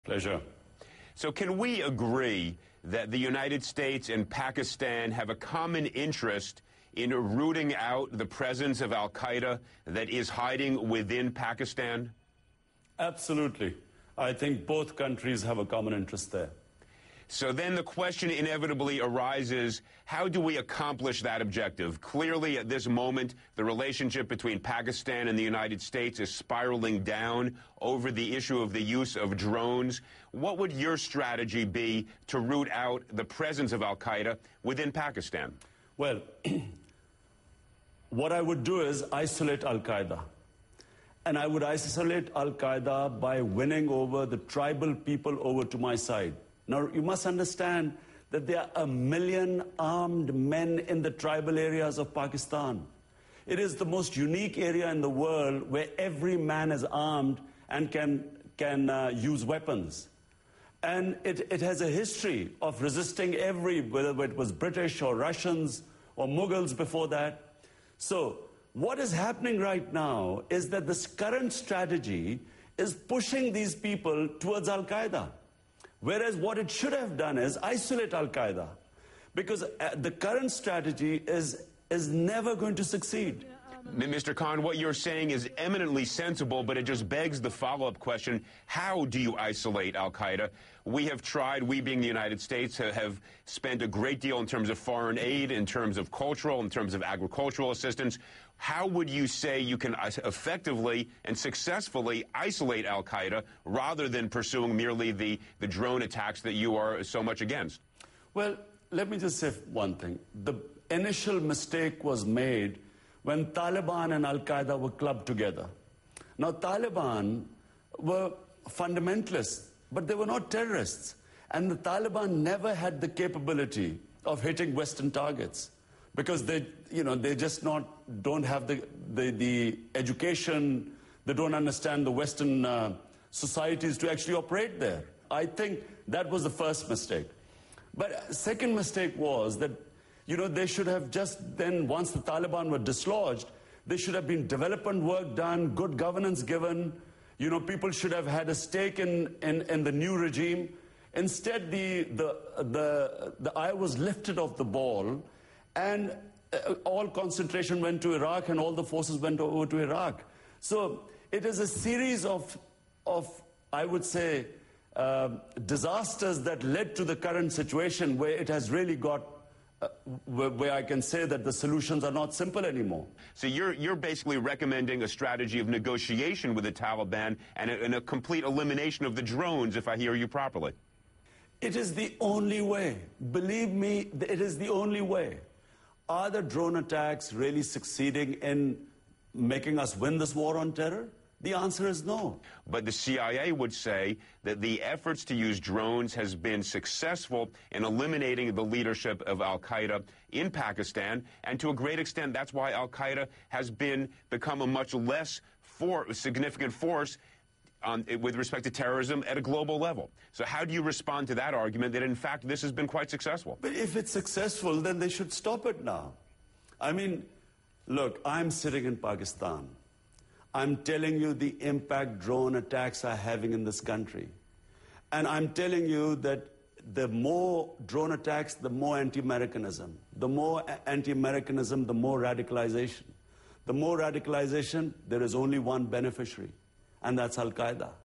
Pleasure. So can we agree that the United States and Pakistan have a common interest in rooting out the presence of al-Qaeda that is hiding within Pakistan? Absolutely. I think both countries have a common interest there. So then the question inevitably arises, how do we accomplish that objective? Clearly, at this moment, the relationship between Pakistan and the United States is spiraling down over the issue of the use of drones. What would your strategy be to root out the presence of al-Qaeda within Pakistan? Well, what I would do is isolate al-Qaeda. And I would isolate al-Qaeda by winning over the tribal people over to my side. Now, you must understand that there are 1 million armed men in the tribal areas of Pakistan. It is the most unique area in the world where every man is armed and can use weapons. And it has a history of resisting whether it was British or Russians or Mughals before that. So what is happening right now is that this current strategy is pushing these people towards al-Qaeda. Whereas what it should have done is isolate al-Qaeda. Because the current strategy is never going to succeed. Mr. Khan, what you're saying is eminently sensible, but it just begs the follow-up question, how do you isolate al-Qaeda? We have tried, we being the United States, have spent a great deal in terms of foreign aid, in terms of cultural, in terms of agricultural assistance. How would you say you can effectively and successfully isolate al-Qaeda rather than pursuing merely the drone attacks that you are so much against? Well, let me just say one thing. The initial mistake was made when Taliban and al-Qaeda were clubbed together. Now, Taliban were fundamentalists, but they were not terrorists. And the Taliban never had the capability of hitting Western targets because they just don't have the education, they don't understand the Western societies to actually operate there. I think that was the first mistake. But second mistake was that they should have just then, once the Taliban were dislodged, there should have been development work done, good governance given. People should have had a stake in the new regime. Instead, the eye was lifted off the ball, and all concentration went to Iraq, and all the forces went over to Iraq. So it is a series of I would say, disasters that led to the current situation where it has really got where I can say that the solutions are not simple anymore. So you're basically recommending a strategy of negotiation with the Taliban and a complete elimination of the drones, if I hear you properly. It is the only way. Believe me, it is the only way. Are the drone attacks really succeeding in making us win this war on terror? The answer is no. But the CIA would say that the efforts to use drones has been successful in eliminating the leadership of al-Qaeda in Pakistan, and to a great extent, that's why al-Qaeda has become a much less significant force with respect to terrorism at a global level. So how do you respond to that argument that, in fact, this has been quite successful? But if it's successful, then they should stop it now. I mean, look, I'm sitting in Pakistan. I'm telling you the impact drone attacks are having in this country. And I'm telling you that the more drone attacks, the more anti-Americanism. The more anti-Americanism, the more radicalization. The more radicalization, there is only one beneficiary, and that's al-Qaeda.